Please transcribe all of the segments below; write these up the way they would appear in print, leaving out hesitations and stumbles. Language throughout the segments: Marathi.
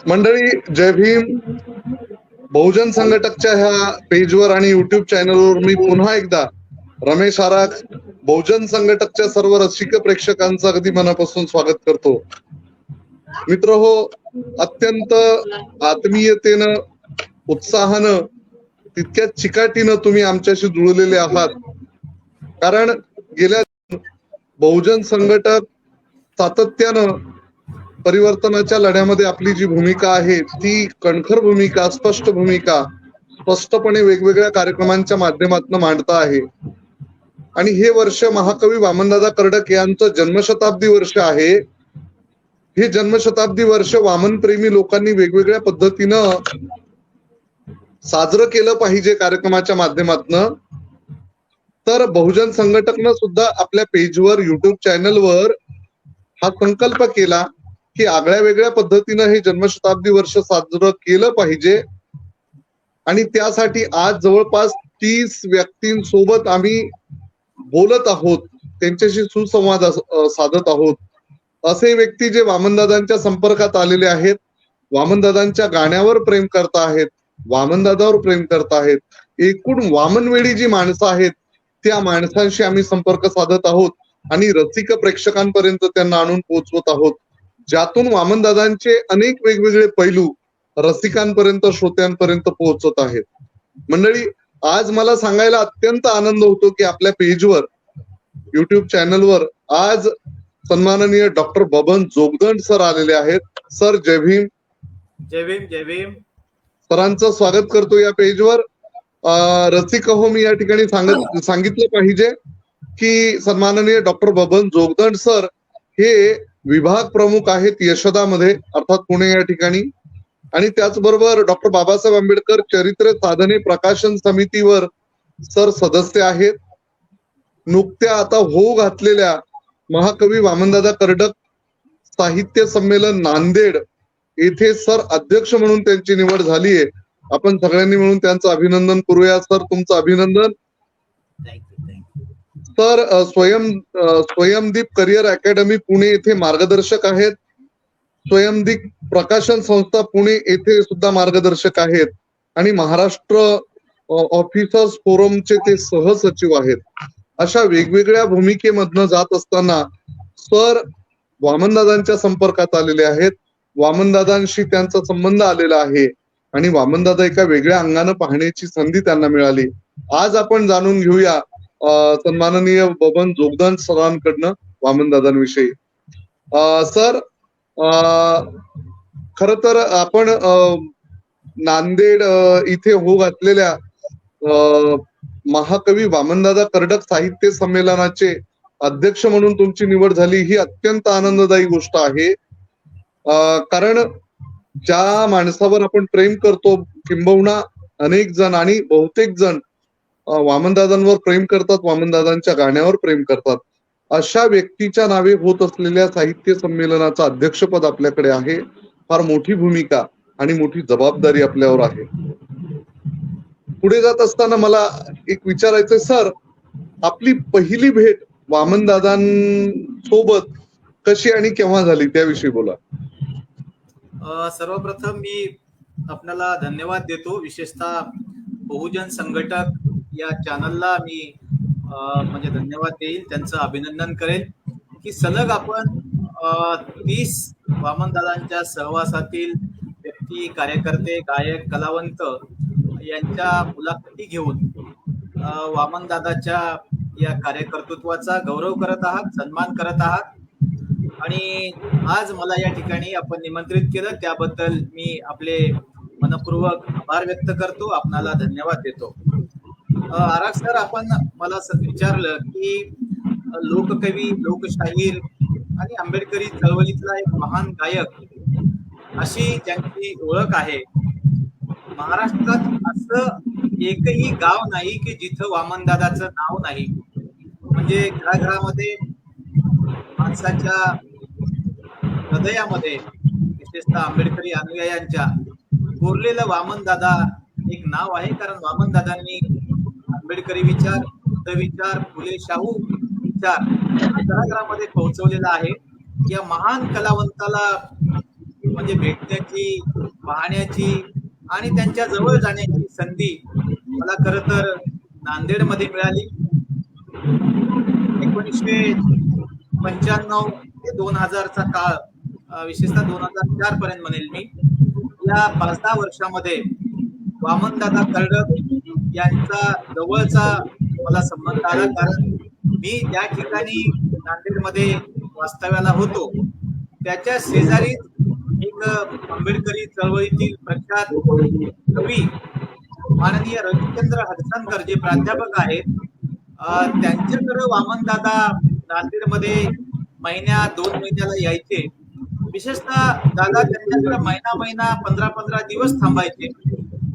मंडळी, जय भीम. बहुजन संघटकच्या ह्या पेजवर आणि युट्यूब चॅनलवर मी पुन्हा एकदा रमेश आराख, बहुजन संघटकच्या सर्व रसिक प्रेक्षकांचं अगदी मनापासून स्वागत करतो. मित्र हो, अत्यंत आत्मीयतेनं, उत्साहानं, तितक्याच चिकाटीनं तुम्ही आमच्याशी जुळलेले आहात. कारण गेल्या बहुजन संघटक सातत्यानं परिवर्तनाच्या लढ्यामध्ये आपली जी भूमिका आहे ती कणखर भूमिका, स्पष्ट भूमिका स्पष्टपणे वेगवेगळ्या कार्यक्रमांच्या माध्यमातून मांडता आहे. आणि हे वर्ष महाकवी वामनदादा कर्डक यांचं जन्मशताब्दी वर्ष आहे. हे जन्मशताब्दी वर्ष वामन प्रेमी लोकांनी वेगवेगळ्या पद्धतीनं साजरं केलं पाहिजे कार्यक्रमाच्या माध्यमातून. तर बहुजन संघटकनं सुद्धा आपल्या पेजवर, युट्यूब चॅनलवर हा संकल्प केला की आगळ्या वेगळ्या पद्धतीनं हे जन्मशताब्दी वर्ष साजरं केलं पाहिजे. आणि त्यासाठी आज जवळपास 30 व्यक्तींसोबत आम्ही बोलत आहोत, त्यांच्याशी सुसंवाद साधत आहोत. असे व्यक्ती जे वामनदादांच्या संपर्कात आलेले आहेत, वामनदादांच्या गाण्यावर प्रेम करत आहेत, वामनदादावर प्रेम करत आहेत. एकूण वामनवेडी जी माणसं आहेत त्या माणसांशी आम्ही संपर्क साधत आहोत आणि रसिक प्रेक्षकांपर्यंत त्यांना आणून पोहोचवत आहोत, ज्यातून वामनदादांचे अनेक वेगवेगळे पैलू रसिकांपर्यंत, श्रोत्यांपर्यंत पोहोचत आहेत. मंडळी, आज मला सांगायला अत्यंत आनंद होतो की आपल्या पेजवर, युट्यूब चॅनलवर आज सन्माननीय डॉक्टर बबन जोगदंड सर आलेले आहेत. सर, जय भीम. जय भीम. जय भीम. सरांचं स्वागत करतो या पेजवर. रसिक हो, मी या ठिकाणी सांगितलं पाहिजे की सन्माननीय डॉक्टर बबन जोगदंड सर हे विभाग प्रमुख आहेत यशोदामध्ये, अर्थात पुणे या ठिकाणी. आणि त्याचबरोबर डॉक्टर बाबासाहेब आंबेडकर चरित्र साधने प्रकाशन समितीवर सर सदस्य आहेत. नुकत्या आता होऊ घातलेल्या महाकवी वामनदादा कर्डक साहित्य संमेलन नांदेड येथे सर अध्यक्ष म्हणून त्यांची निवड झाली आहे. आपण सगळ्यांनी मिळून त्यांचं अभिनंदन करूया. सर, तुमचं अभिनंदन. सर स्वयंदीप करिअर अकॅडमी पुणे येथे मार्गदर्शक आहेत. स्वयंदीप प्रकाशन संस्था पुणे येथे सुद्धा मार्गदर्शक आहेत. आणि महाराष्ट्र ऑफिसर्स फोरमचे ते सहसचिव आहेत. अशा वेगवेगळ्या भूमिकेमधनं जात असताना सर वामनदादांच्या संपर्कात आलेले आहेत. वामनदादांशी त्यांचा संबंध आलेला आहे आणि वामनदादा एका वेगळ्या अंगानं पाहण्याची संधी त्यांना मिळाली. आज आपण जाणून घेऊया सन्माननीय बबन जोगदंड सरांकडनं वामनदादांविषयी. सर, खर तर आपण नांदेड इथे होऊ घातलेल्या महाकवी वामनदादा कर्डक साहित्य संमेलनाचे अध्यक्ष म्हणून तुमची निवड झाली, ही अत्यंत आनंददायी गोष्ट आहे. कारण ज्या माणसावर आपण प्रेम करतो, किंबहुना अनेक जण आणि बहुतेक जण वामनदादांवर प्रेम करतात, वामनदादांच्या गाण्यावर प्रेम करतात. अशा व्यक्तीच्या नावे होत असलेल्या साहित्य संमेलनाचं अध्यक्षपद आपल्याकडे आहे. फार मोठी भूमिका आणि मोठी जबाबदारी आपल्यावर आहे. पुढे जात असताना मला एक विचारायचंय, सर, आपली पहिली भेट वामनदादांसोबत कशी आणि केव्हा झाली त्याविषयी बोला. सर्वप्रथम मी आपल्याला धन्यवाद देतो. विशेषतः बहुजन संघटक या चॅनलला मी म्हणजे धन्यवाद देईल, त्यांचं अभिनंदन करेल की सलग आपण 30 वामनदादांच्या सहवासातील व्यक्ती, कार्यकर्ते, गायक, कलावंत यांच्या मुलाखती घेऊन वामनदादाच्या या कार्यकर्तृत्वाचा गौरव करत आहात, सन्मान करत आहात. आणि आज मला या ठिकाणी आपण निमंत्रित केलं त्याबद्दल मी आपले मनपूर्वक आभार व्यक्त करतो, आपणाला धन्यवाद देतो. आराख सर, आपण मला विचारलं की लोककवी, लोकशाहीर आणि आंबेडकरी चळवळीतला एक महान गायक अशी ज्यांची ओळख आहे, महाराष्ट्रात असं एकही गाव नाही की जिथं वामनदादाचं नाव नाही. म्हणजे घराघरामध्ये, माणसाच्या हृदयामध्ये, विशेषतः आंबेडकरी अनुयायांच्या कोरलेलं वामनदादा एक नाव आहे. कारण वामनदादांनी आंबेडकरी विचार, बुद्ध विचार, फुले शाहू विचार घराघरामध्ये पोहोचवलेला आहे. या महान कलावंताला म्हणजे भेटण्याची, पाहण्याची आणि त्यांच्या जवळ जाण्याची संधी मला खरं तर नांदेडमध्ये मिळाली. 1995 ते 2000चा काळ, विशेषतः 2004 पर्यंत म्हणेल मी. या 5-10 वर्षामध्ये वामनदादा कर्डक यांचा जवळचा मला संबंध आला, कारण मी ज्या ठिकाणी नांदेडमध्ये वास्तव्याला होतो त्याच्या शेजारीच एक आंबेडकरी चळवळीतील प्रख्यात कवी माननीय रविचंद्र हडसनकर जे प्राध्यापक आहेत, त्यांच्याकडे वामनदादा नांदेडमध्ये महिन्या 2 महिन्याला यायचे. विशेषतः दादा त्यांच्याकडे महिना 15-15 दिवस थांबायचे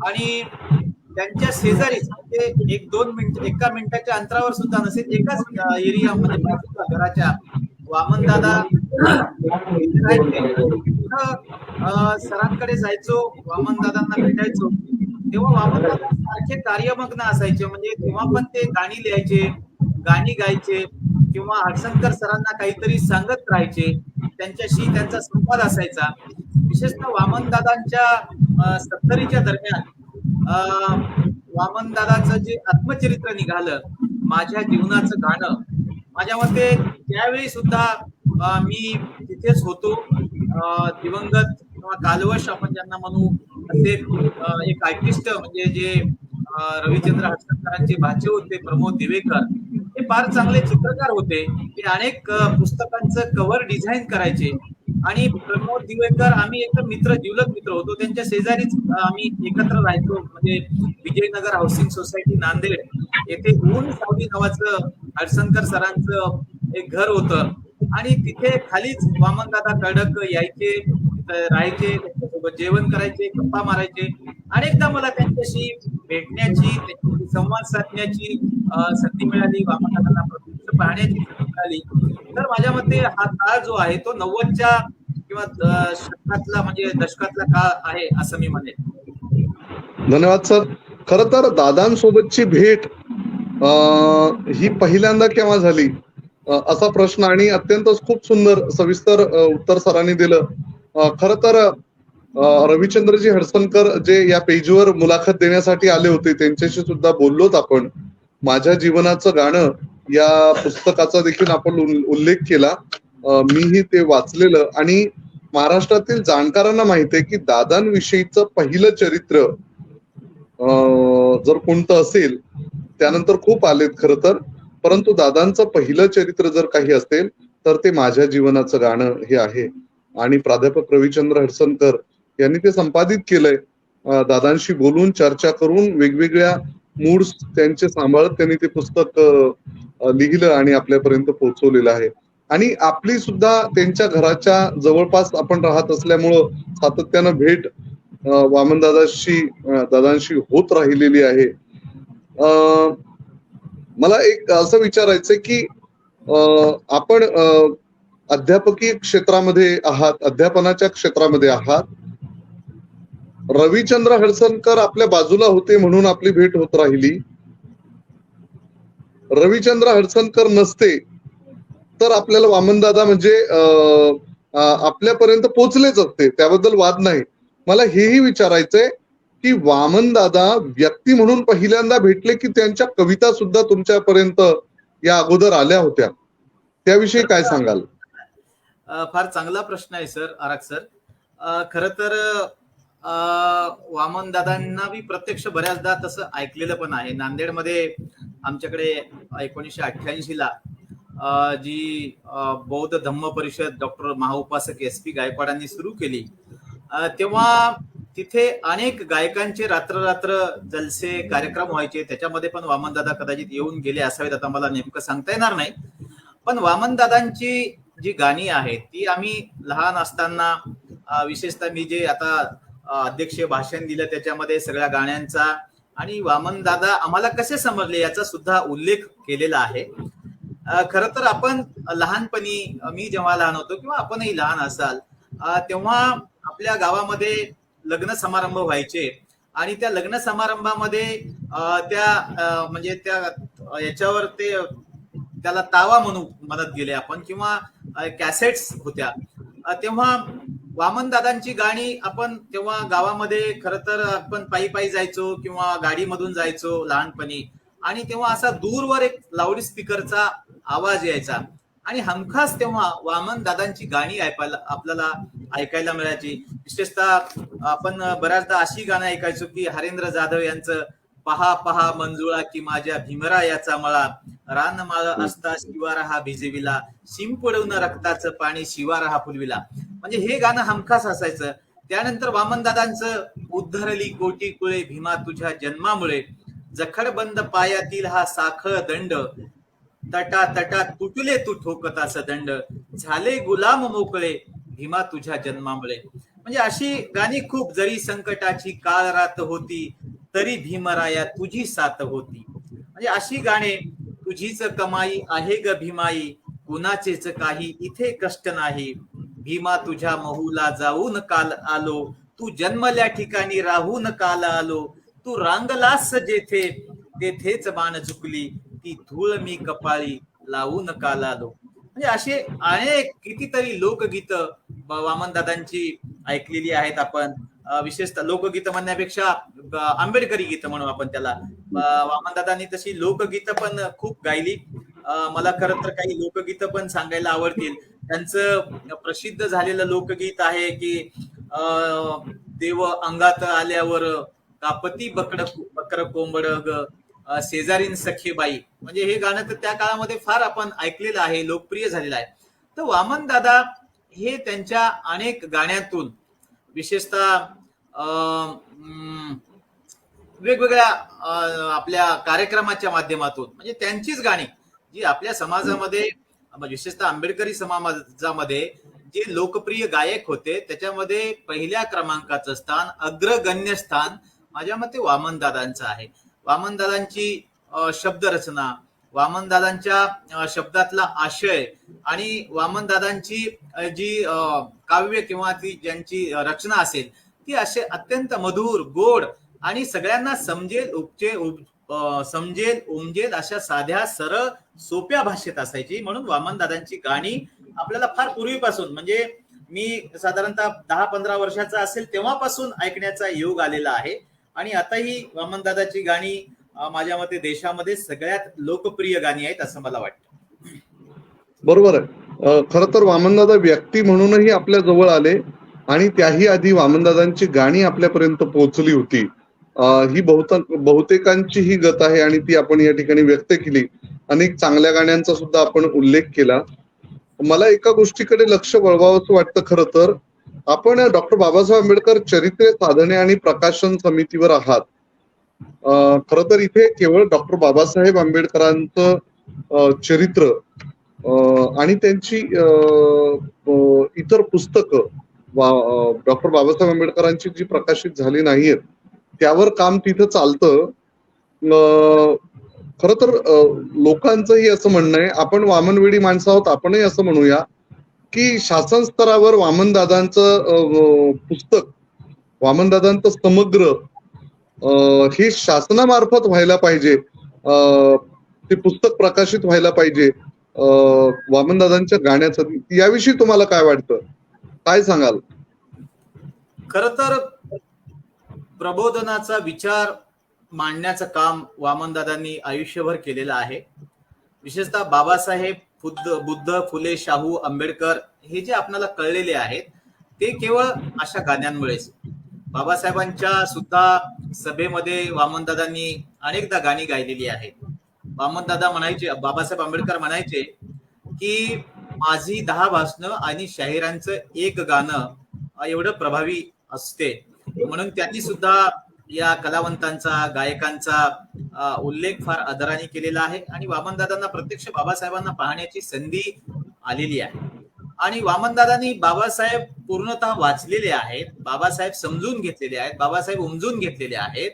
आणि त्यांच्या शेजारीच म्हणजे 1-2 मिनिट, 1 मिनिटाच्या अंतरावर सुद्धा नसेल, एकाच एरिया म्हणजे बाजूला घराच्या वामनदादा तिथे राहायचे. तिथं सरांकडे जायचो, वामनदादांना भेटायचो. तेव्हा वामनदादा सारखे कार्यमग्न असायचे, म्हणजे तेव्हा पण ते गाणी लिहायचे, गाणी गायचे किंवा हडसनकर सरांना काहीतरी सांगत राहायचे. त्यांच्याशी त्यांचा संवाद असायचा. विशेषतः वामनदादांच्या 70च्या दरम्यान वामनदादाचं जे आत्मचरित्र निघालं, माझ्या जीवनाचं गाणं, माझ्या मते त्यावेळी सुद्धा मी तिथेच होतो. दिवंगत किंवा कालवश आपण ज्यांना म्हणू असे एक आर्टिस्ट म्हणजे जे रविचंद्र हडसनकरांचे भाचे होते, प्रमोद दिवेकर, ते फार चांगले चित्रकार होते. ते अनेक पुस्तकांचं कव्हर डिझाईन करायचे आणि प्रमोद दिवेकर आम्ही एकदम जिवलग मित्र होतो. त्यांच्या शेजारीच आम्ही एकत्र राहायचो, म्हणजे विजयनगर हाऊसिंग सोसायटी नांदेड येथे ऊन सावली नावाचं हडसनकर सरांचं एक घर होतं आणि तिथे खालीच वामनदादा कर्डक यायचे, राहायचे, त्यांच्यासोबत जेवण करायचे, गप्पा मारायचे. अनेकदा मला त्यांच्याशी भेटण्याची, त्यांच्याशी संवाद साधण्याची संधी मिळाली, वामनदादांना प्रत्यक्ष पाहण्याची संधी मिळाली. तर माझ्या मते हा काळ जो आहे तो 90च्या किंवा शतकातला म्हणजे दशकातला काळ आहे असं मी म्हणेन. धन्यवाद सर. खर तर दादांसोबतची भेट ही पहिल्यांदा केव्हा झाली असा प्रश्न आणि अत्यंत खूप सुंदर सविस्तर उत्तर सरांनी दिलं. खर तर रविचंद्रजी हडसनकर जे या पेजवर मुलाखत देण्यासाठी आले होते त्यांच्याशी सुद्धा बोललोत आपण. माझ्या जीवनाचं गाणं या पुस्तकाचा देखील आपण उल्लेख केला. मीही ते वाचलेलं आणि महाराष्ट्रातील जाणकारांना माहिती आहे की दादांविषयीचं पहिलं चरित्र जर कोणतं असेल, त्यानंतर खूप आलेत खरं तर, परंतु दादांचं पहिलं चरित्र जर काही असेल तर ते माझ्या जीवनाचं गाणं हे आहे. आणि प्राध्यापक रविचंद्र हडसनकर यांनी ते संपादित केलंय. दादांशी बोलून, चर्चा करून, वेगवेगळ्या मूड्स त्यांचे सांभाळत त्यांनी ते पुस्तक लिहिलं आणि आपल्यापर्यंत पोहोचवलेलं आहे. आणि आपली सुद्धा त्यांच्या घराच्या जवळपास आपण राहत असल्यामुळं सातत्यानं भेट दादांशी होत राहिलेली आहे. मला एक असं विचारायचंय की आपण अध्यापकीय क्षेत्रामध्ये आहात, अध्यापनाच्या क्षेत्रामध्ये आहात. रविचंद्र हडसनकर आपल्या बाजूला होते म्हणून आपली भेट होत राहिली. रविचंद्र हडसनकर नसते तर आपल्याला वामनदादा म्हणजे आपल्यापर्यंत पोहोचलेच असते, त्याबद्दल वाद नाही. मला हेही विचारायचंय की वामनदादा व्यक्ती म्हणून पहिल्यांदा भेटले की त्यांच्या कविता सुद्धा तुमच्यापर्यंत या अगोदर आल्या होत्या, त्याविषयी काय सांगाल? फार चांगला प्रश्न आहे सर, आराग सर. खर तर वामनदादांना मी प्रत्यक्ष बऱ्याचदा तसं ऐकलेलं पण आहे. नांदेडमध्ये आमच्याकडे 1988ला जी बौद्ध धम्म परिषद डॉक्टर महाउपासक SP गायकवाडांनी सुरू केली, तेव्हा तिथे अनेक गायकांचे रात्र जलसे कार्यक्रम व्हायचे. त्याच्यामध्ये पण वामनदादा कदाचित येऊन गेले असावेत, आता मला नेमकं सांगता येणार नाही. पण वामनदादांची जी गाणी आहेत ती आम्ही लहान असताना, विशेषतः मी जे आता अध्यक्षीय भाषण दिलं त्याच्यामध्ये सगळ्या गाण्यांचा आणि वामनदादा आम्हाला कसे समजले याचा सुद्धा उल्लेख केलेला आहे. खर तर आपण लहानपणी, मी जेव्हा लहान होतो किंवा आपणही लहान असाल, तेव्हा आपल्या गावामध्ये लग्न समारंभ व्हायचे आणि त्या लग्न समारंभामध्ये त्या म्हणजे त्या याच्यावर ते त्याला तावा म्हणत गेले आपण, किंवा कॅसेट्स होत्या. तेव्हा वामनदादांची गाणी आपण तेव्हा गावामध्ये खर तर आपण पायी पायी जायचो किंवा गाडीमधून जायचो लहानपणी, आणि तेव्हा असा दूरवर एक लाऊड स्पीकरचा आवाज यायचा आणि हमखास तेव्हा वामनदादांची गाणी आपल्याला ऐकायला मिळायची. विशेषतः आपण बऱ्याचदा अशी गाणं ऐकायचो की हरेंद्र जाधव यांचं पहा पहा मंजुळा की माझ्या भीमरायाचा मळा, रानमाळ असता शिवारा हा भिजविला, शिंपडून रक्ताचं पाणी शिवारा हा फुलविला. म्हणजे हे गाणं हमखास असायचं. त्यानंतर वामनदादांचं उद्धरली कोटी कुळे भीमा तुझ्या जन्मामुळे, जखडबंद पायातील हा साखळ दंड, तटा तटा तुटले तू ठोकतास दंड, झाले गुलाम मोकळे भीमा तुझ्या जन्मामुळे. म्हणजे अशी गाणी खूप, जरी संकटाची काळ रात होती तरी भीमराया तुझी साथ होती. म्हणजे अशी गाणे, तुझीच कमाई आहे ग भीमाई, कुणाचेच काही इथे कष्ट नाही, भीमा तुझ्या महूला जाऊन काल आलो, तू जन्मल्या ठिकाणी राहून काल आलो, तू रांगलास जेथे तेथेच बाण चुकली, ती धूळ मी कपाळी लावून काल आलो. म्हणजे असे अनेक कितीतरी लोकगीत वामनदादांची ऐकलेली आहेत आपण. विशेषतः लोकगीत म्हणण्यापेक्षा आंबेडकरी गीत म्हणू आपण त्याला. वामनदादांनी तशी लोकगीत पण खूप गायली. मला खरं तर काही लोकगीत पण सांगायला आवडतील. त्यांचं प्रसिद्ध झालेलं लोकगीत आहे की देव अंगात आल्यावर कापती बकर कोंबड ग शेजारीन सखेबाई. म्हणजे हे गाणं तर त्या काळामध्ये फार आपण ऐकलेलं आहे, लोकप्रिय झालेलं आहे. तर वामनदादा हे त्यांच्या अनेक गाण्यातून, विशेषतः वेगवेगळ्या आपल्या कार्यक्रमाच्या माध्यमातून, म्हणजे त्यांचीच गाणी जी आपल्या समाजामध्ये, विशेषतः आंबेडकरी समाजामध्ये जे लोकप्रिय गायक होते त्याच्यामध्ये पहिल्या क्रमांकाचं स्थान, अग्रगण्य स्थान माझ्या मते वामनदादांचं आहे. वामनदादांची शब्दरचना, वामनदादांच्या शब्दातला आशय आणि वामनदादांची जी काव्य किंवा ती ज्यांची रचना असेल ती असे अत्यंत मधुर, गोड आणि सगळ्यांना समजेल उमजेल अशा साध्या सरळ सोप्या भाषेत असायची. म्हणून वामनदादांची गाणी आपल्याला फार पूर्वीपासून, म्हणजे मी साधारणतः 10-15 वर्षाचा असेल तेव्हापासून ऐकण्याचा योग आलेला आहे. आणि आताही वामनदादाची गाणी माझ्या मते देशामध्ये सगळ्यात लोकप्रिय गाणी आहेत असं मला वाटतं. बरोबर आहे. खरं तर वामनदादा व्यक्ती म्हणूनही आपल्या जवळ आले आणि त्याही आधी वामनदादांची गाणी आपल्यापर्यंत पोहोचली होती. ही बहुतेकांची ही गत आहे आणि ती आपण या ठिकाणी व्यक्त केली. अनेक चांगल्या गाण्यांचा सुद्धा आपण उल्लेख केला. मला एका गोष्टीकडे लक्ष वळवावंसं वाटतं. खरं तर आपण डॉक्टर बाबासाहेब आंबेडकर चरित्र साधने आणि प्रकाशन समितीवर आहात. खरं तर इथे केवळ डॉक्टर बाबासाहेब आंबेडकरांचं चरित्र आणि त्यांची इतर पुस्तकं डॉक्टर बाबासाहेब आंबेडकरांची जी प्रकाशित झाली नाहीयेत त्यावर काम तिथं चालतं. खरं तर लोकांचंही असं म्हणणं आहे, आपण वामनवेडी माणसं आहोत, आपणही असं म्हणूया की शासन स्तरावर वामनदादांचं पुस्तक, वामनदादांचं समग्र हे शासनामार्फत व्हायला पाहिजे. ते पुस्तक प्रकाशित व्हायला पाहिजे वामनदादांच्या गाण्याचं. याविषयी तुम्हाला काय वाटतं, काय सांगाल? खर तर प्रबोधनाचा विचार मांडण्याचं काम वामनदादांनी आयुष्यभर केलेलं आहे. विशेषतः बाबासाहेब, बुद्ध, फुले, शाहू, आंबेडकर हे जे आपल्याला कळलेले आहेत ते केवळ अशा गाण्यांमुळेच. बाबासाहेबांच्या सुद्धा सभेमध्ये वामनदादांनी अनेकदा गाणी गायलेली आहेत. वामनदादा म्हणायचे, बाबासाहेब आंबेडकर म्हणायचे की माझी 10 भाषणं आणि शाहिरांचं एक गाणं एवढं प्रभावी असते. म्हणून त्यांनी सुद्धा या कलावंतांचा, गायकांचा उल्लेख फार आदराने केलेला आहे. आणि वामनदादांना प्रत्यक्ष बाबासाहेबांना पाहण्याची संधी आलेली आहे. आणि वामनदादांनी बाबासाहेब पूर्णतः वाचलेले आहेत, बाबासाहेब समजून घेतलेले आहेत, बाबासाहेब उमजून घेतलेले आहेत.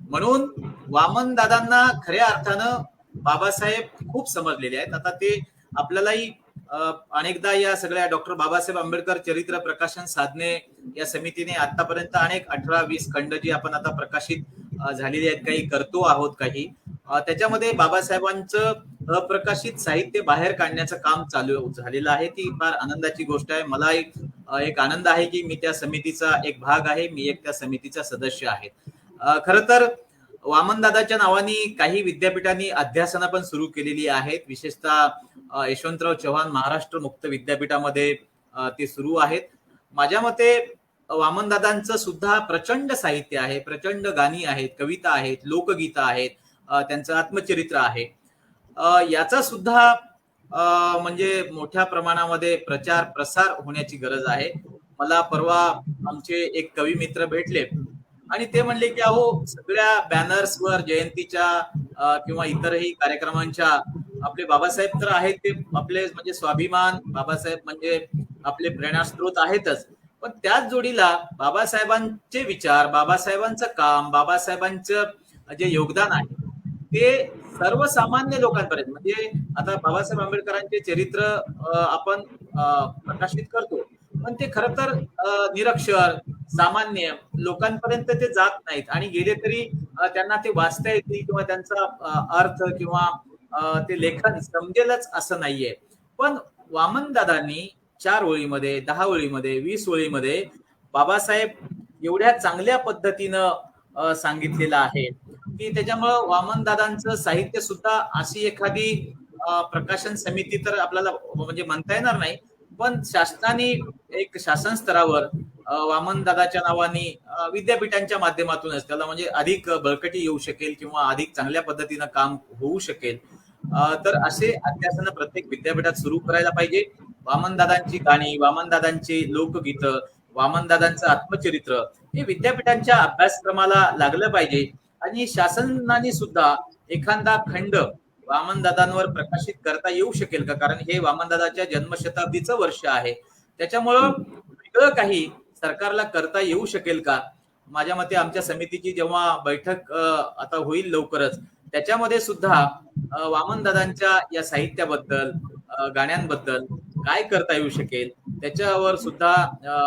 म्हणून वामनदादांना खऱ्या अर्थानं बाबासाहेब खूप समजलेले आहेत. आता ते आपल्यालाही अनेकदा या सगळ्या डॉक्टर बाबासाहेब आंबेडकर चरित्र प्रकाशन साधने या समितीने आतापर्यंत अनेक 18-20 खंड जी आपण आता प्रकाशित झालेली आहेत, काही करतो आहोत, काही त्याच्यामध्ये बाबासाहेबांचं अप्रकाशित साहित्य बाहेर काढण्याचं काम चालू झालेलं आहे. ती फार आनंदाची गोष्ट आहे. मलाही एक आनंद आहे की मी त्या समितीचा एक भाग आहे, मी एक त्या समितीचा सदस्य आहे. खरं तर वामनदादाच्या नावाने काही विद्यापीठांनी अध्यासनं पण सुरू केलेली आहेत. विशेषतः यशवंतराव चव्हाण महाराष्ट्र मुक्त विद्यापीठामध्ये ते सुरू आहेत. माझ्या मते वामनदादांचं सुद्धा प्रचंड साहित्य आहे, प्रचंड गाणी आहेत, कविता आहेत, लोकगीतं आहेत, त्यांचं आत्मचरित्र आहे. याचा सुद्धा म्हणजे मोठ्या प्रमाणामध्ये प्रचार प्रसार होण्याची गरज आहे. मला परवा आमचे एक कवी मित्र भेटले आणि ते म्हणले की अहो सगळ्या बॅनर्सवर जयंतीच्या किंवा इतरही कार्यक्रमांच्या आपले बाबासाहेब तर आहेत, ते आपले म्हणजे स्वाभिमान, बाबासाहेब म्हणजे आपले प्रेरणास्त्रोत आहेतच, पण त्याच जोडीला बाबासाहेबांचे विचार, बाबासाहेबांचं काम, बाबासाहेबांचं जे योगदान आहे ते सर्वसामान्य लोकांपर्यंत, म्हणजे आता बाबासाहेब आंबेडकरांचे चरित्र आपण प्रकाशित करतो, पण ते खरं तर निरक्षर सामान्य लोकांपर्यंत ते जात नाहीत आणि गेले तरी त्यांना ते वाचता येतील किंवा त्यांचा अर्थ किंवा ते लेखन समजेलच असं नाहीये. पण वामनदादांनी 4 ओळीमध्ये, 10 ओळीमध्ये, 20 ओळीमध्ये बाबासाहेब एवढ्या चांगल्या पद्धतीनं सांगितलेलं आहे की त्याच्यामुळं वामनदादांचं साहित्य सुद्धा अशी एखादी प्रकाशन समिती तर आपल्याला म्हणजे म्हणता येणार नाही, पण शासनाने एक शासन स्तरावर वामनदादाच्या नावाने विद्यापीठांच्या माध्यमातूनच त्याला म्हणजे अधिक बळकटी येऊ शकेल किंवा अधिक चांगल्या पद्धतीनं काम होऊ शकेल. तर असे अध्यासन प्रत्येक विद्यापीठात सुरू करायला पाहिजे. वामनदादांची गाणी, वामनदादांची लोकगीतं, वामनदादांचं आत्मचरित्र हे विद्यापीठांच्या अभ्यासक्रमाला लागलं पाहिजे आणि शासनाने सुद्धा एखादा खंड वामनदादांवर प्रकाशित करता येऊ शकेल का, कारण हे वामनदादाच्या जन्मशताब्दीचं वर्ष आहे, त्याच्यामुळं वेगळं काही सरकारला करता येऊ शकेल का. माझ्या मते आमच्या समितीची जेव्हा बैठक आता होईल लवकरच, त्याच्यामध्ये सुद्धा वामनदादांच्या या साहित्याबद्दल, गाण्यांबद्दल काय करता येऊ शकेल त्याच्यावर सुद्धा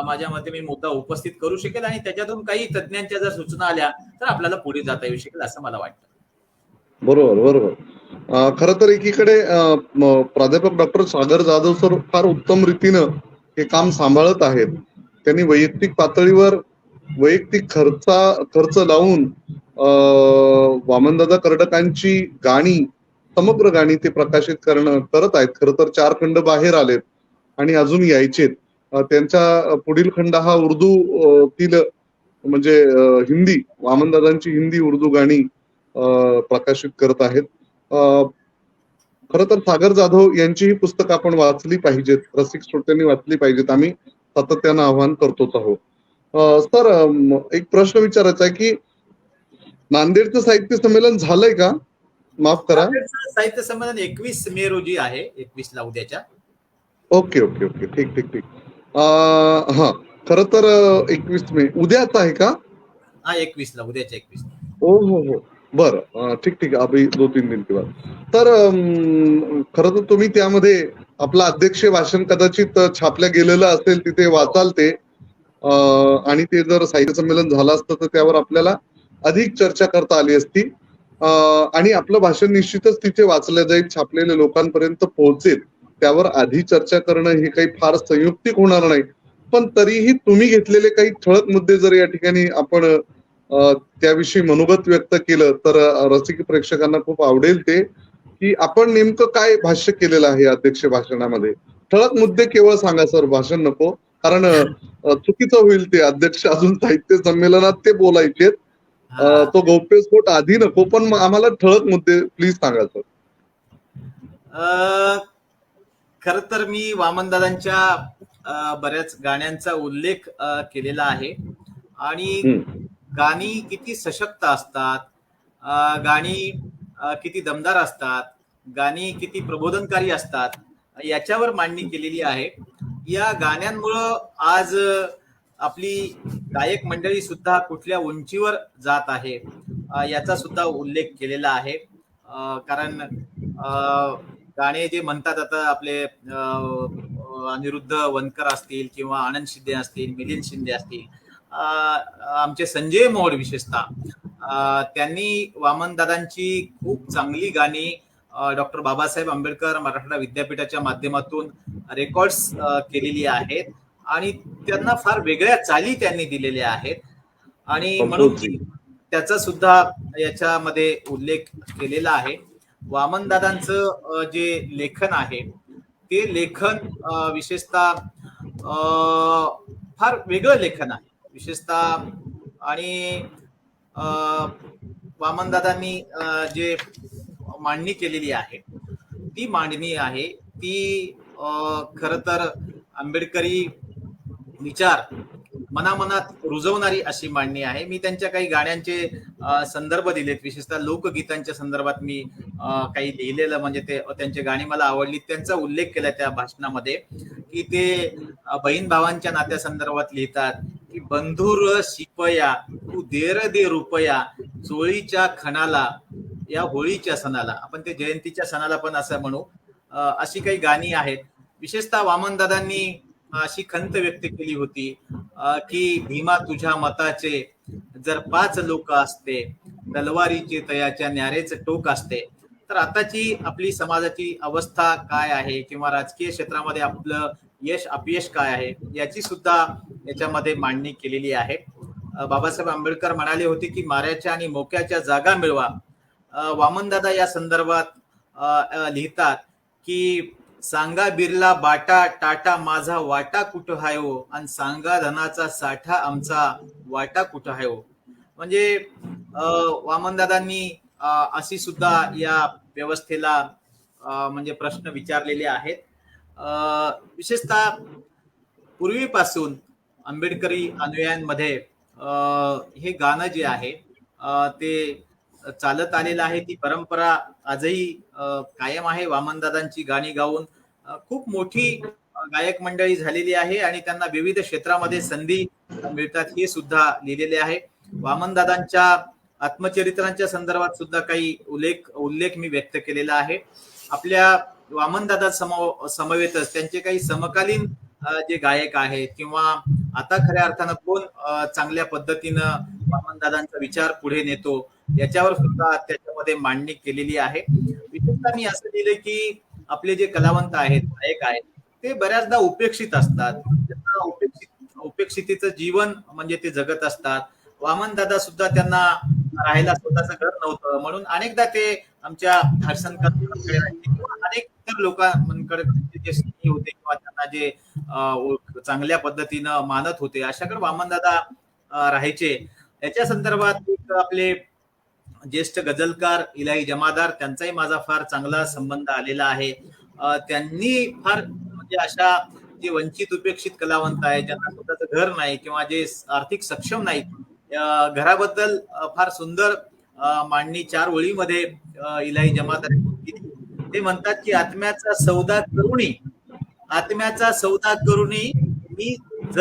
माझ्या मते मी मुद्दा उपस्थित करू शकेल आणि त्याच्यातून काही तज्ञांच्या जर सूचना आल्या तर आपल्याला पुढे जाता येऊ शकेल असं मला वाटतं. बरोबर बरोबर. खरं तर एकीकडे प्राध्यापक डॉक्टर सागर जाधव सर फार उत्तम रीतीनं हे काम सांभाळत आहेत. त्यांनी वैयक्तिक पातळीवर वैयक्तिक खर्च लावून वामनदादा कर्डकांची गाणी, समग्र गाणी ते प्रकाशित करत आहेत. खरं तर 4 खंड बाहेर आलेत आणि अजून यायचेत. त्यांचा पुढील खंड हा उर्दू तील म्हणजे हिंदी, वामनदादांची हिंदी उर्दू गाणी प्रकाशित करत आहेत. खरं तर सागर जाधव यांची ही पुस्तकं आपण वाचली पाहिजेत, रसिक श्रोत्यांनी वाचली पाहिजेत, आम्ही सातत्यानं आवाहन करतोच आहोत. सर एक प्रश्न विचारायचा आहे की नांदेडचं साहित्य संमेलन झालंय का? माफ करा, साहित्य संमेलन 21 मे रोजी आहे, 21 ला उद्याच्या. ओके ओके ओके, ठीक ठीक ठीक. हा, खरं तर 21 मे उद्याच आहे का? हा, 21 ला, उद्याच्या 21. हो हो हो, बरं, ठीक ठीक, अभी 2-3 दिन के बाद. तर खरं तर तुम्ही त्यामध्ये आपलं अध्यक्ष भाषण कदाचित छापल्या गेलेलं असेल, तिथे वाचाल ते. आणि ते जर साहित्य संमेलन झालं असतं तर त्यावर आपल्याला अधिक चर्चा करता आली असती. आणि आपलं भाषण निश्चितच तिथे वाचलं जाईल, छापलेल्या लोकांपर्यंत पोहोचेल. त्यावर आधी चर्चा करणं हे काही फार संयुक्तिक होणार नाही, पण तरीही तुम्ही घेतलेले काही ठळक मुद्दे जर या ठिकाणी आपण त्याविषयी मनोगत व्यक्त केलं तर रसिक प्रेक्षकांना खूप आवडेल ते, की आपण नेमकं काय भाष्य केलेलं आहे अध्यक्ष भाषणामध्ये. ठळक मुद्दे केवळ सांगा सर, भाषण नको, कारण चुकीचं होईल ते. अध्यक्ष अजून साहित्य संमेलनात ते बोलायचे, तो गौप्यस्फोट आधी नको, पण आम्हाला ठळक मुद्दे प्लीज सांगा सर. खर तर मी वामनदादांच्या बऱ्याच गाण्यांचा उल्लेख केलेला आहे आणि गाणी किती सशक्त असतात, गाणी किती दमदार असतात, गाणी किती प्रबोधनकारी असतात याच्यावर मांडणी केलेली आहे. या गाण्यांमुळं आज आपली गायक मंडळी सुद्धा कुठल्या उंचीवर जात आहे याचा सुद्धा उल्लेख केलेला आहे. कारण गाणे जे म्हणतात आता आपले अनिरुद्ध वनकर असतील किंवा आनंद शिंदे असतील, मिलिंद शिंदे असतील, आमचे संजय मोहोड विशेषतः त्यांनी वामनदादांची खूप चांगली गाणी डॉक्टर बाबासाहेब आंबेडकर मराठवाडा विद्यापीठाच्या माध्यमातून रेकॉर्ड्स केलेली आहेत आणि त्यांना फार वेगळ्या चाली त्यांनी दिलेल्या आहेत आणि म्हणून संपोजी. त्याचा सुद्धा याच्यामध्ये उल्लेख केलेला आहे. वामनदादांचं जे लेखन आहे ते लेखन विशेषतः फार वेगळं लेखन आहे विशेषतः. आणि वामनदादांनी जे मांडणी केलेली आहे ती मांडणी आहे ती खर तर आंबेडकरी विचार मनामनात रुजवणारी अशी मांडणी आहे. मी त्यांच्या काही गाण्यांचे संदर्भ दिलेत, विशेषतः लोकगीतांच्या संदर्भात मी काही लिहिलेलं, म्हणजे ते त्यांची गाणी मला आवडली, त्यांचा उल्लेख केला त्या भाषणामध्ये की ते बहीण भावांच्या नात्यासंदर्भात लिहितात की बंधुर शिपया तू देर दे रुपया चोळीच्या खणाला या होळीच्या सणाला, आपण ते जयंतीच्या सणाला पण असं म्हणू, अशी काही गाणी आहेत. विशेषतः वामनदादांनी अशी खंत व्यक्त केली होती की भीमा तुझ्या मताचे जर 5 लोक असते तलवारीचे तयाच्या न्यारेच टोक असते. तर आताची आपली समाजाची अवस्था काय आहे किंवा राजकीय क्षेत्रामध्ये आपलं यश अपयश काय आहे याची सुद्धा याच्यामध्ये मांडणी केलेली आहे. बाबासाहेब आंबेडकर म्हणाले होते की माऱ्याच्या आणि मोक्याच्या जागा मिळवा. वामनदादा या संदर्भात लिहितात की सांगा बिर्ला बाटा टाटा माझा वाटा कुठं हाय हो, आणि सांगा धनाचा साठा आमचा वाटा कुठं हाय हो. म्हणजे वामनदादांनी अशी सुद्धा या व्यवस्थेला म्हणजे प्रश्न विचारलेले आहेत. विशेषतः पूर्वीपासून आंबेडकरी अनुयायांमध्ये हे गाणं जे आहे ते चालत आलेलं आहे. ती परंपरा आजही कायम आहे. वामनदादांची गाणी गाऊन खूप मोठी गायक मंडळी झालेली आहे आणि त्यांना विविध क्षेत्रामध्ये संधी मिळतात हे सुद्धा लिहिलेले आहे. वामनदादांच्या आत्मचरित्रांच्या संदर्भात सुद्धा काही उल्लेख मी व्यक्त केलेला आहे. आपल्या वामनदादा समवेतच त्यांचे काही समकालीन जे गायक आहेत किंवा आता खऱ्या अर्थानं कोण चांगल्या पद्धतीनं वामनदादांचा विचार पुढे नेतो याच्यावर सुद्धा त्याच्यामध्ये मांडणी केलेली आहे. विशेषतः मी असं लिहिलं की आपले जे कलावंत आहेत, गायक आहेत, ते बऱ्याचदा उपेक्षित असतात. त्यांना उपेक्षितेचं जीवन म्हणजे ते जगत असतात. वामनदादा सुद्धा त्यांना राहायला स्वतःचं घर नव्हतं, म्हणून अनेकदा ते आमच्या हर्षणकडे अनेक इतर लोकांकडे जे स्नेही होते किंवा त्यांना जे चांगल्या पद्धतीनं मानत होते अशाकडे वामनदादा राहायचे. याच्या संदर्भात एक आपले ज्येष्ठ गझलकार इलाही जमादार, त्यांचाही माझा फार चांगला संबंध आलेला आहे. त्यांनी फार म्हणजे अशा जे वंचित उपेक्षित कलावंत आहेत, ज्यांना स्वतःचं घर नाही किंवा जे आर्थिक सक्षम नाहीत, घराबद्दल फार सुंदर मांडणी 4 ओळीमध्ये इलाही जमादार केली. ते म्हणतात की आत्म्याचा सौदा करुणी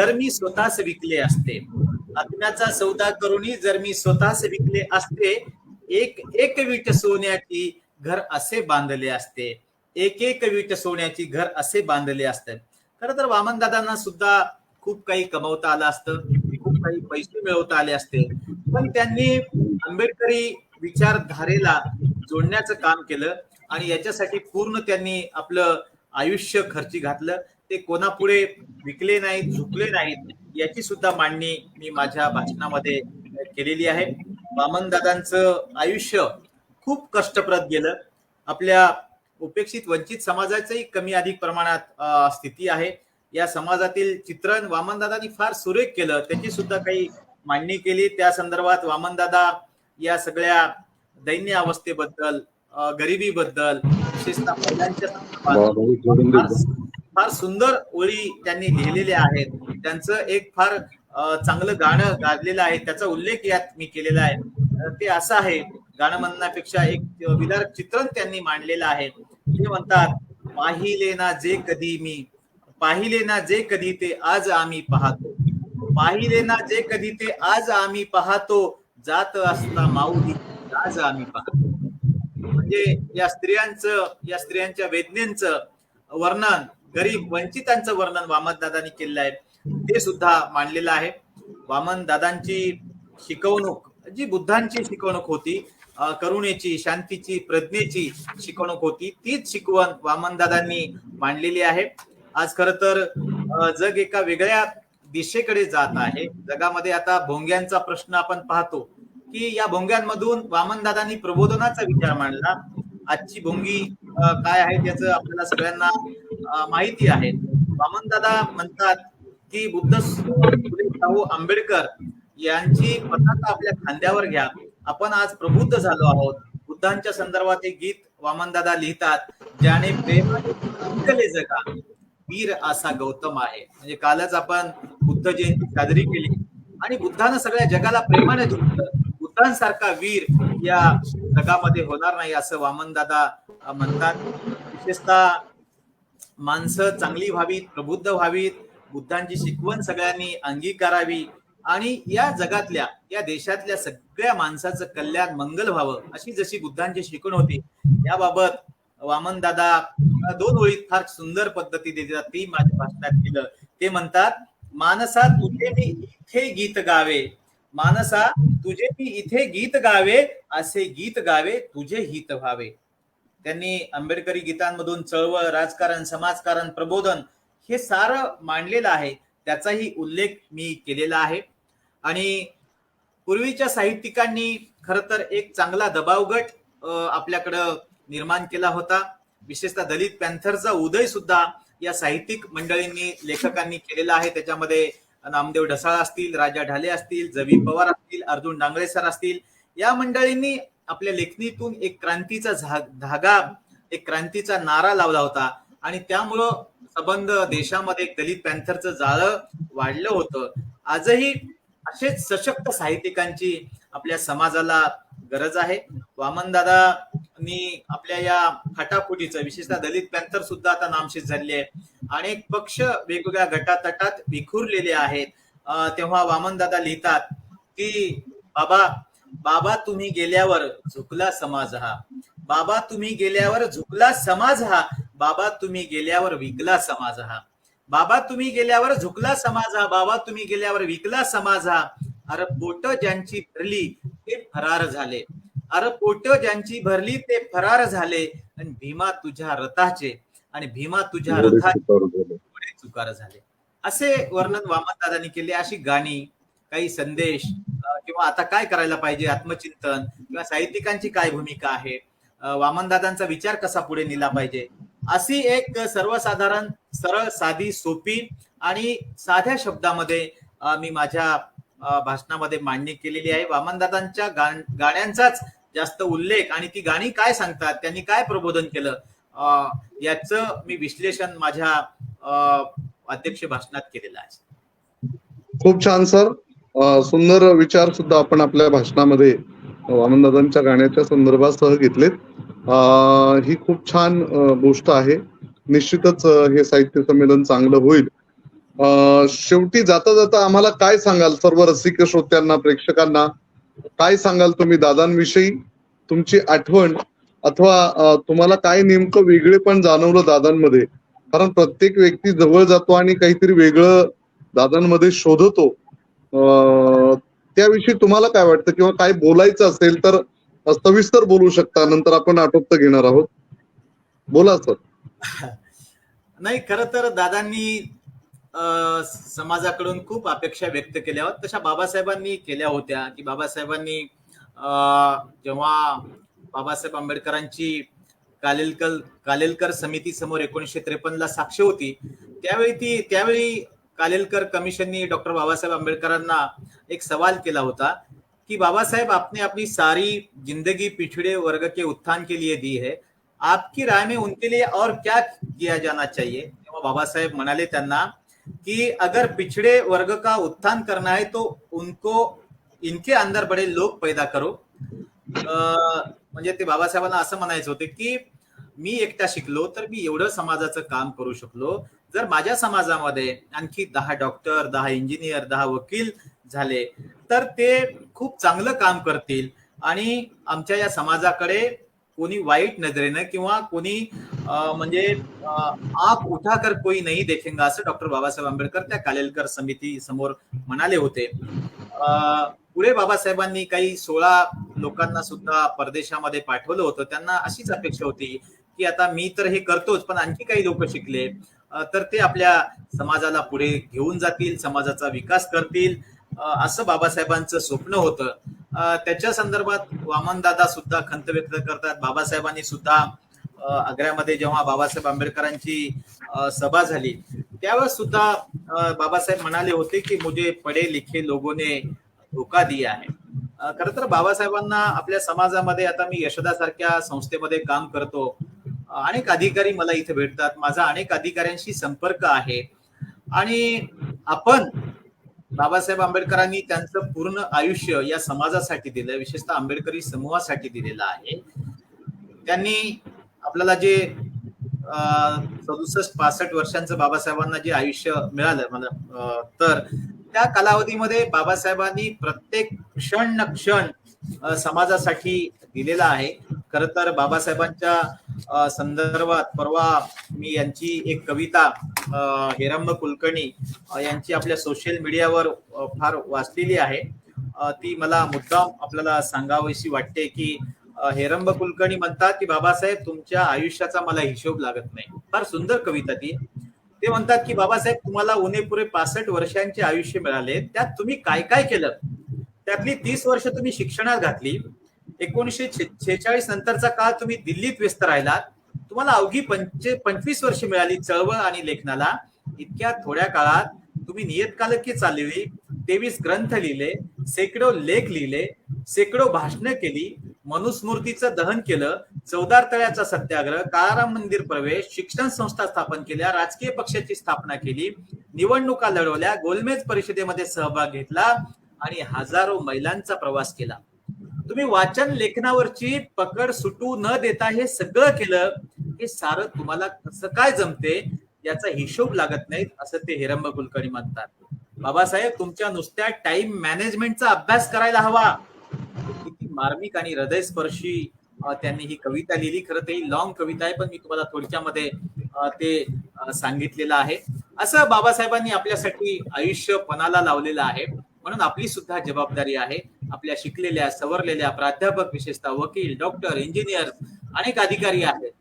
मी स्वतःच विकले असते. आत्म्याचा सौदा करुणी जर मी स्वतःच विकले असते, एक एक वीट सोन्याची घर असे बांधले असते. एक एक वीट सोन्याची घर असे बांधले असते. खरं तर वामनदादांना सुद्धा खूप काही कमवता आलं असतं, खूप काही पैसे मिळवता आले असते, पण त्यांनी आंबेडकरी विचारधारेला जोडण्याचं काम केलं आणि याच्यासाठी पूर्ण त्यांनी आपलं आयुष्य खर्ची घातलं. ते कोणापुढे विकले नाहीत, झुकले नाहीत, याची सुद्धा मांडणी मी माझ्या भाषणामध्ये केलेली आहे. वामनदादांचं आयुष्य खूप कष्टप्रद गेलं. आपल्या उपेक्षित वंचित समाजाचंही कमी अधिक प्रमाणात स्थिती आहे. या समाजातील चित्रण वामनदादांनी फार सुरेख केलं, त्याची सुद्धा काही मांडणी केली. त्या संदर्भात वामनदादा या सगळ्या दैन्य अवस्थेबद्दल, गरिबीबद्दल, विशेषतः महिलांच्या संदर्भात फार सुंदर ओळी त्यांनी लिहिलेल्या आहेत. त्यांचं एक फार चांगलं गाणं गाजलेलं आहे, त्याचा उल्लेख यात मी केलेला आहे. ते असं आहे, गाणं म्हणण्यापेक्षा एक विदारक चित्रण त्यांनी मांडलेलं आहे. ते म्हणतात, पाहिले ना जे कधी ते आज आम्ही पाहतो, पाहिले ना जे कधी ते आज आम्ही पाहतो, जात असता माऊली आज आम्ही पाहतो. म्हणजे या स्त्रियांच्या वेदनेचं वर्णन, गरीब वंचितांचं वर्णन वामनदादांनी केलेलं आहे, ते सुद्धा मांडलेलं आहे. वामनदादांची शिकवणूक जी बुद्धांची शिकवणूक होती, करुणेची, शांतीची, प्रज्ञेची शिकवणूक होती, तीच शिकवण वामनदादांनी मांडलेली आहे. आज खरं तर जग एका वेगळ्या दिशेकडे जात आहे. जगामध्ये आता भोंग्यांचा प्रश्न आपण पाहतो की या भोंग्यांमधून वामनदादांनी प्रबोधनाचा विचार मांडला. आजची भोंगी काय आहे त्याचं आपल्याला सगळ्यांना माहिती आहे. वामनदादा म्हणतात की फुले शाहू आंबेडकर यांची पताका आपल्या खांद्यावर घ्या. आपण आज प्रबुद्ध झालो आहोत. बुद्धांच्या संदर्भात एक गीत वामनदादा लिहितात, ज्याने प्रेमाने जिंकले जगा वीर असा गौतम आहे. म्हणजे कालच आपण बुद्ध जयंती साजरी केली आणि बुद्धानं सगळ्या जगाला प्रेमाने जिंकलं. बुद्धांसारखा वीर या जगामध्ये होणार नाही असं वामनदादा म्हणतात. विशेषतः माणसं चांगली व्हावीत, प्रबुद्ध व्हावीत, बुद्धांची शिकवण सगळ्यांनी अंगीकारावी आणि या जगातल्या या देशातल्या सगळ्या माणसाचं कल्याण मंगल व्हावं अशी जशी बुद्धांची शिकवण होती, याबाबत वामनदादा 2 ओळीत फार सुंदर पद्धती देतात. ती माझ्या भाषणात केलं. ते म्हणतात, मानसा तुझे मी इथे गीत गावे, मानसा तुझे मी इथे गीत गावे, असे गीत गावे तुझे हित व्हावे. त्यांनी आंबेडकरी गीतांमधून चळवळ, राजकारण, समाजकारण, प्रबोधन हे सारं मांडलेलं आहे. त्याचाही उल्लेख मी केलेला आहे. आणि पूर्वीच्या साहित्यिकांनी खर तर एक चांगला दबाव गट आपल्याकडं निर्माण केला होता. विशेषतः दलित पॅन्थरचा उदय सुद्धा या साहित्यिक मंडळींनी, लेखकांनी केलेला आहे. त्याच्यामध्ये नामदेव ढसाळ असतील, राजा ढाले असतील, जवी पवार असतील, अर्जुन डांगळे सर असतील, या मंडळींनी आपल्या लेखणीतून एक क्रांतीचा धागा, एक क्रांतीचा नारा लावला होता. आणि त्यामुळं संबंध देशामध्ये एक दलित पॅन्थरचं जाळं वाढलं होतं. आजही असेच सशक्त साहित्यिकांची आपल्या समाजाला गरज आहे. वामनदादांनी आपल्या या फटाफुटीचं, विशेषतः दलित पॅन्थर सुद्धा आता नामशेष झालेली आहे. अनेक पक्ष वेगवेगळ्या गटातटात विखुरलेले आहेत. तेव्हा वामनदादा लिहितात की बाबा तुम्ही गेल्यावर झुकला समाज हा, बाबा तुम्ही गेल्यावर झुकला समाज हा, बाबा तुम्ही गेल्यावर विकला समाज हा, बाबा तुम्ही गेल्यावर झुकला समाज हा, बाबा तुम्ही गेल्यावर विकला समाज हा. अरे पोट ज्यांची भरली ते फरार झाले, अरे पोट ज्यांची भरली ते फरार झाले, आणि भीमा तुझ्या रथाचे, आणि भीमा तुझ्या रथाचे चुकार झाले. असे वर्णन वामनदादांनी केले. अशी गाणी, काही संदेश, किंवा आता काय करायला पाहिजे, आत्मचिंतन, किंवा साहित्यिकांची काय भूमिका आहे, वामनदादांचा विचार कसा पुढे नेला पाहिजे, अशी एक सर्वसाधारण, सरळ, साधी, सोपी आणि साध्या शब्दामध्ये मी माझ्या भाषणामध्ये मांडणी केलेली आहे. वामनदादांच्या गाण्यांचाच जास्त उल्लेख, आणि ती गाणी काय सांगतात, त्यांनी काय प्रबोधन केलं, याचं मी विश्लेषण माझ्या अध्यक्ष भाषणात केलेलं आहे. खूप छान सर. सुंदर विचार सुद्धा आपण आपल्या भाषणामध्ये वामनदादांच्या गाण्याच्या संदर्भासह घेतलेत. ही खूप छान गोष्ट आहे. निश्चितच हे साहित्य संमेलन चांगलं होईल. शेवटी जाता जाता आम्हाला काय सांगाल, सर्व रसिक श्रोत्यांना, प्रेक्षकांना काय सांगाल तुम्ही दादांविषयी, तुमची आठवण, अथवा तुम्हाला काय नेमकं वेगळेपण जाणवलं दादांमध्ये? कारण प्रत्येक व्यक्ती जवळ जातो आणि काहीतरी वेगळं दादांमध्ये शोधतो. त्याविषयी तुम्हाला काय वाटतं, किंवा काय बोलायचं असेल तर सविस्तर बोलू शकता. नंतर आपण आटोपत घेणार आहोत. बोला सर. नाही, खर तर दादांनी समाजाकडून खूप अपेक्षा व्यक्त केल्या होत्या. तशा बाबासाहेबांनी केल्या होत्या. की बाबासाहेबांनी जेव्हा बाबासाहेब आंबेडकरांची कालेलकर समिती समोर 1953 ला साक्ष होती, त्यावेळी कालेलकर कमिशननी डॉक्टर बाबासाहेब आंबेडकरांना एक सवाल केला होता कि बाबा साहेब, आपने अपनी सारी जिंदगी पिछड़े वर्ग के उत्थान के लिए दी है, आपकी राय में उनके लिए और क्या किया जाना चाहिए? तेव्हा बाबासाहेब म्हणाले त्यांना कि अगर पिछड़े वर्ग का उत्थान करना है तो उनको इनके अंदर बड़े लोग पैदा करो. म्हणजे ते बाबासाहेबांना असं म्हणायचं होते की मी एकटा शिकलो तर मी एवढं समाजाचं काम करू शकलो. जर माझ्या समाजामध्ये आणखी 10 डॉक्टर, 10 इंजिनियर, 10 वकील झाले तर ते खूप चांगलं काम करतील, आणि आमच्या या समाजाकडे कोणी वाईट नजरेनं किंवा कोणी म्हणजे आंख उठाकर कोई नहीं देखेंगा, असं डॉक्टर बाबासाहेब आंबेडकर त्या कालेलकर समिती समोर म्हणाले होते. पुढे बाबासाहेबांनी काही 16 लोकांना सुद्धा परदेशामध्ये पाठवलं होतं. त्यांना अशीच अपेक्षा होती की आता मी तर हे करतोच, पण आणखी काही लोक शिकले, तर ते आपल्या समाजाला पुढे घेऊन जातील, समाजाचा विकास करतील, असं बाबासाहेबांचं स्वप्न होतं. त्याच्या संदर्भात वामनदादा सुद्धा खंत व्यक्त करतात. बाबासाहेबांनी सुद्धा आग्र्यामध्ये जेव्हा बाबासाहेब आंबेडकरांची सभा झाली त्यावेळेस सुद्धा बाबासाहेब म्हणाले होते की मुझे पढे लिखे लोगों ने धोका दिया है. खरं तर बाबासाहेबांना आपल्या समाजामध्ये, आता मी यशोदा सारख्या संस्थेमध्ये काम करतो, अनेक अधिकारी मला इथे भेटतात, माझा अनेक अधिकाऱ्यांशी संपर्क आहे आणि आपण बाबासाहेब आंबेडकरांनी त्यांचं पूर्ण आयुष्य या समाजासाठी दिलं, विशेषतः आंबेडकरी समूहासाठी दिलेलं आहे. त्यांनी आपल्याला जे 67-65 वर्षांचं बाबासाहेबांना जे आयुष्य मिळालं मला, तर त्या कालावधीमध्ये बाबासाहेबांनी प्रत्येक क्षण न क्षण समाजासाठी दिलेला आहे. खर तर बाबासाहेबांच्या संदर्भात परवा मी यांची एक कविता हेरंब कुलकर्णी यांची आपल्या सोशल मीडियावर फार वाचलेली आहे. ती मला मुद्दाम आपल्याला सांगावीशी वाटते की हेरंब कुलकर्णी म्हणतात की बाबासाहेब तुमच्या आयुष्याचा मला हिशोब लागत नाही. फार सुंदर कविता ती. ते म्हणतात की बाबासाहेब तुम्हाला उणेपुरे 65 वर्षांचे आयुष्य मिळाले, त्यात तुम्ही काय काय केलं. त्यातली 30 वर्ष तुम्ही शिक्षणात घातली, 1946 नंतरचा काळ तुम्ही दिल्लीत व्यस्त राहिलात, तुम्हाला अवघी 25 वर्ष मिळाली चळवळ आणि लेखनाला. इतक्या थोड्या काळात तुम्ही नियतकालिके चालवली, 23 ग्रंथ लिहिले, शेकडो लेख लिहिले, शेकडो भाषणं केली, मनुस्मृतीचं दहन केलं, चौदार तळ्याचा सत्याग्रह, काळाराम मंदिर प्रवेश, शिक्षण संस्था स्थापन केल्या, राजकीय पक्षाची स्थापना केली, निवडणुका लढवल्या, गोलमेज परिषदेमध्ये सहभाग घेतला आणि हजारो मैलांचा प्रवास केला. तुम्ही वाचन लेखनावरची पकड सुटू न देता हे सगळं केलं. हे सारं तुम्हाला कसं काय जमते याचा हिशोब लागत नाही, असं ते हेरंब कुलकर्णी म्हणतात. बाबासाहेब तुमच्या नुसत्या टाइम मॅनेजमेंटचा अभ्यास करायला हवा. किती मार्मिक आणि हृदयस्पर्शी त्यांनी ही कविता लिहिली. खरं तर ही लॉंग कविता आहे, पण मी तुम्हाला थोडक्यामध्ये ते सांगितलेलं आहे. असं बाबासाहेबांनी आपल्यासाठी आयुष्य पणाला लावलेलं आहे. म्हणून आपली सुद्धा जबाबदारी आहे. आपल्या शिकलेल्या सवरलेल्या प्राध्यापक, विशेषतः वकील, डॉक्टर, इंजिनियर, अनेक अधिकारी आहेत,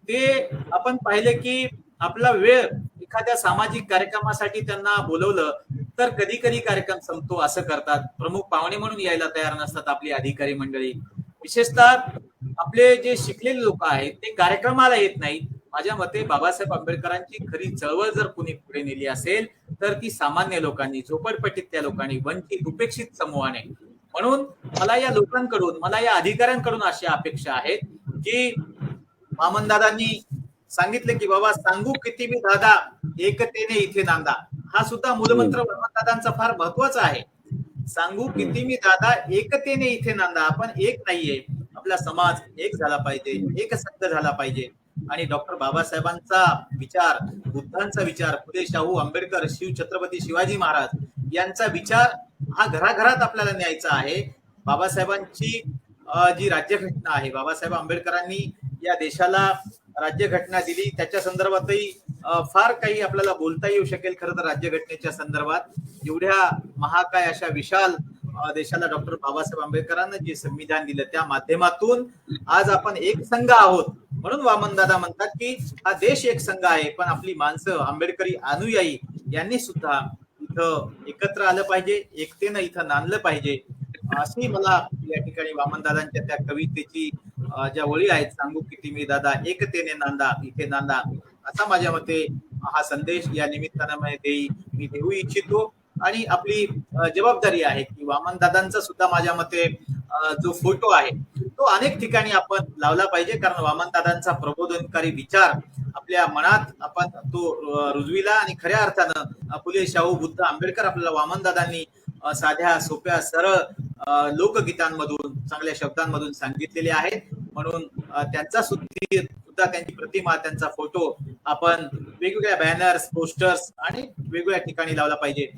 ते आपण पाहिले की आपला वेळ एखाद्या सामाजिक कार्यक्रमासाठी त्यांना बोलवलं तर कधी कधी कार्यक्रम संपतो असं करतात. प्रमुख पाहुणे म्हणून यायला तयार नसतात आपली अधिकारी मंडळी. विशेषतः आपले जे शिकलेले लोक आहेत ते कार्यक्रमाला येत नाहीत. माझ्या मते बाबासाहेब आंबेडकरांची खरी चळवळ जर कुणी पुढे नेली असेल तर ती सामान्य लोकांनी, झोपडपट्टीतल्या लोकांनी, वंचित उपेक्षित समूहाने. म्हणून मला या लोकांकडून, मला या अधिकाऱ्यांकडून अशा अपेक्षा आहेत की वामनदादांनी सांगितले की बाबा सांगू किती मी दादा एकतेने इथे नांदा. हा सुद्धा मूलमंत्र वामनदादांचा फार महत्वाचा आहे. सांगू किती मी दादा एकतेने इथे नांदा. आपण एक नाहीये, आपला समाज एक झाला पाहिजे, एक संघ झाला पाहिजे. आणि डॉक्टर बाबासाहेबांचा विचार, बुद्धांचा विचार, फुले शाहू आंबेडकर, छत्रपती शिवाजी महाराज यांचा विचार हा घराघरात आपल्याला न्यायचा आहे. बाबासाहेबांची जी राज्यघटना आहे, बाबासाहेब आंबेडकरांनी या देशाला राज्यघटना दिली, त्याच्या संदर्भातही फार काही आपल्याला बोलता येऊ शकेल. खरं तर राज्यघटनेच्या संदर्भात एवढ्या महाकाय अशा विशाल देशाला डॉक्टर बाबासाहेब आंबेडकरांना जे संविधान दिलं त्या माध्यमातून आज आपण एक संघ आहोत. म्हणून वामनदादा म्हणतात की हा देश एक संघ आहे, पण आपली माणसं, आंबेडकरी अनुयायी यांनी सुद्धा इथं एकत्र आलं पाहिजे, एकतेनं इथं नांदलं पाहिजे. अशी मला या ठिकाणी वामनदादांच्या त्या कवितेची ज्या ओळी आहेत, सांगू किती मी दादा एकतेने नांदा इथे नांदा, असा माझ्या मते हा संदेश या निमित्तानं मी देऊ इच्छितो. आणि आपली जबाबदारी आहे की वामनदादांचा सुद्धा माझ्या मते जो फोटो आहे तो अनेक ठिकाणी आपण लावला पाहिजे. कारण वामनदादांचा प्रबोधनकारी विचार आपल्या मनात आपण तो रुजविला आणि खऱ्या अर्थानं फुले शाहू बुद्ध आंबेडकर आपल्याला वामनदादांनी साध्या सोप्या सरळ लोकगीतांमधून, चांगल्या शब्दांमधून सांगितलेले आहेत. म्हणून त्यांचा सुद्धा त्यांची प्रतिमा, त्यांचा फोटो आपण वेगवेगळ्या बॅनर्स, पोस्टर्स आणि वेगवेगळ्या ठिकाणी लावला पाहिजे.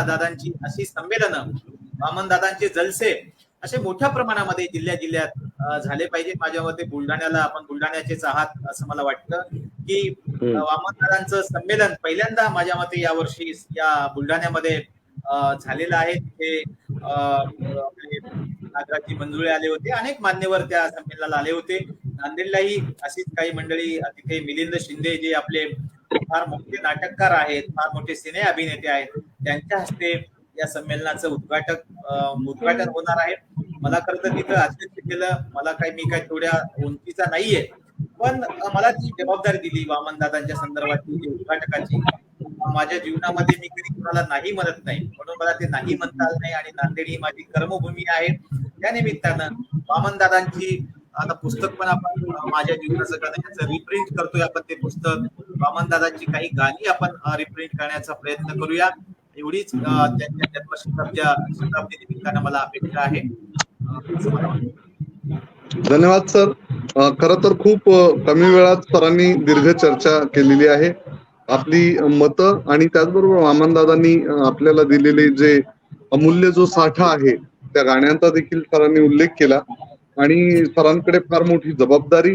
दादांची अशी संमेलनं, वामनदादांचे जलसे असे मोठ्या प्रमाणामध्ये जिल्ह्यात झाले पाहिजे. माझ्या मते बुलढाण्याला, आपण बुलढाण्याचेच आहात असं मला वाटतं की वामनदादांचं संमेलन पहिल्यांदा माझ्या मते यावर्षी या बुलढाण्यामध्ये झालेलं आहे. तिथे नागराजी मंजुळे आले होते, अनेक मान्यवर त्या संमेलनाला आले होते. नांदेडलाही अशीच काही मंडळी, तिथे मिलिंद शिंदे जे आपले फार मोठे नाटककार आहेत, फार मोठे सिने अभिनेते आहेत, त्यांच्या हस्ते या संमेलनाचं उद्घाटन होणार आहे. मला खरं तर तिथं अध्यक्ष केलं. मी काही थोड्या उंचीचा नाहीये, पण मला ती जबाबदारी दिली वामनदादांच्या संदर्भातली जी उद्घाटकाची. माझ्या जीवनामध्ये मी कधी कुणाला नाही म्हणत नाही, म्हणून मला ते नाही म्हणता आलं नाही. आणि नांदेड ही माझी कर्मभूमी आहे. त्या निमित्तानं वामनदादांची आता पुस्तक पण आपण माझ्या जीवनाचं गाणं याचं रिप्रिंट करतोय आपण ते पुस्तक. वामनदादांची काही गाणी आपण रिप्रिंट करण्याचा प्रयत्न करूया. एवढीच त्यांच्या शताब्दी निमित्तानं मला अपेक्षा आहे. असं मला वाटतं. धन्यवाद सर. खरं तर खूप कमी वेळात सरांनी दीर्घ चर्चा केलेली आहे. आपली मतं आणि त्याचबरोबर वामनदादांनी आपल्याला दिलेले जे अमूल्य जो साठा आहे त्या गाण्यांचा देखील सरांनी उल्लेख केला. आणि सरांकडे फार मोठी जबाबदारी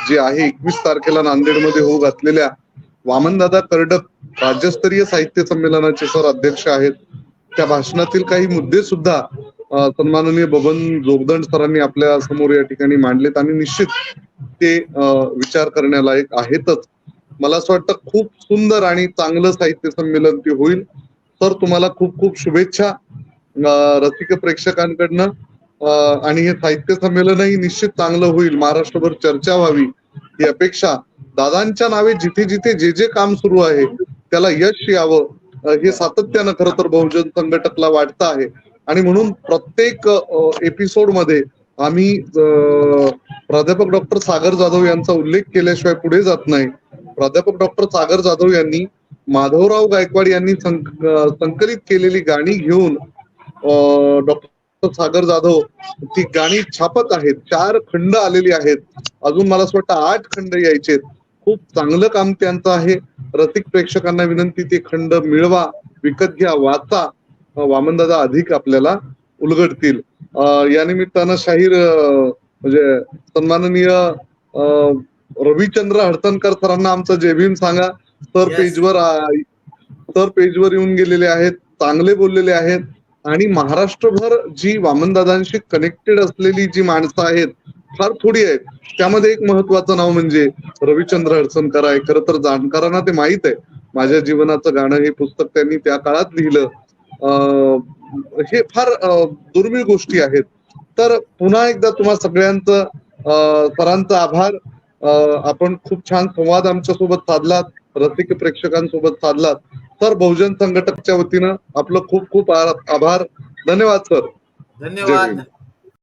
जी आहे 21 तारखेला नांदेडमध्ये होऊ घातलेल्या वामनदादा कर्डक राज्यस्तरीय साहित्य संमेलनाचे सर अध्यक्ष आहेत. त्या भाषणातील काही मुद्दे सुद्धा सन्माननीय बबन जोगदंड सरांनी आपल्या समोर या ठिकाणी मांडलेत आणि निश्चित ते विचार करण्यालायक आहेतच. मला असं वाटतं खूप सुंदर आणि चांगलं साहित्य संमेलन ते होईल. तर तुम्हाला खूप खूप शुभेच्छा रसिक प्रेक्षकांकडनं. आणि हे साहित्य संमेलनही निश्चित चांगलं होईल. महाराष्ट्रभर चर्चा व्हावी ही अपेक्षा. दादांच्या नावे जिथे जिथे जे जे काम सुरू आहे त्याला यश यावं हे सातत्यानं खरं तर बहुजन संघटकला वाटतं आहे. आणि म्हणून प्रत्येक एपिसोड मध्ये आम्ही प्राध्यापक डॉक्टर सागर जाधव यांचा उल्लेख केल्याशिवाय पुढे जात नाही. प्राध्यापक डॉक्टर सागर जाधव यांनी माधवराव गायकवाड यांनी संकलित केलेली गाणी घेऊन डॉक्टर सागर जाधव ती गाणी छापत आहेत. 4 खंड आलेली आहेत. अजून मला असं वाटतं 8 खंड यायचे. खूप चांगलं काम त्यांचं आहे. रसिक प्रेक्षकांना विनंती ते खंड मिळवा, विकत घ्या, वाचा. वामनदादा अधिक आपल्याला उलगडतील. या निमित्तानं शाहीर म्हणजे सन्माननीय रविचंद्र हडसनकर सरांना आमचा जय भीम सांगा. सर पेजवर येऊन गेलेले आहेत, चांगले बोललेले आहेत. आणि महाराष्ट्रभर जी वामनदादांशी कनेक्टेड असलेली जी माणसं आहेत फार थोडी आहेत. त्यामध्ये एक महत्वाचं नाव म्हणजे रविचंद्र हडसनकर आहे. खरं तर जाणकारांना ते माहित आहे. माझ्या जीवनाचं गाणं हे पुस्तक त्यांनी त्या काळात लिहिलं. हे फार दुर्मिळ गोष्टी आहेत. तर पुन्हा एकदा तुम्हा सगळ्यांचं सरांचा आभार. आपण खूप छान संवाद आमच्या सोबत साधलात, रसिक प्रेक्षकांसोबत साधलात. तर बहुजन संघटकच्या वतीनं आपलं खूप खूप आभार. धन्यवाद सर. धन्यवाद.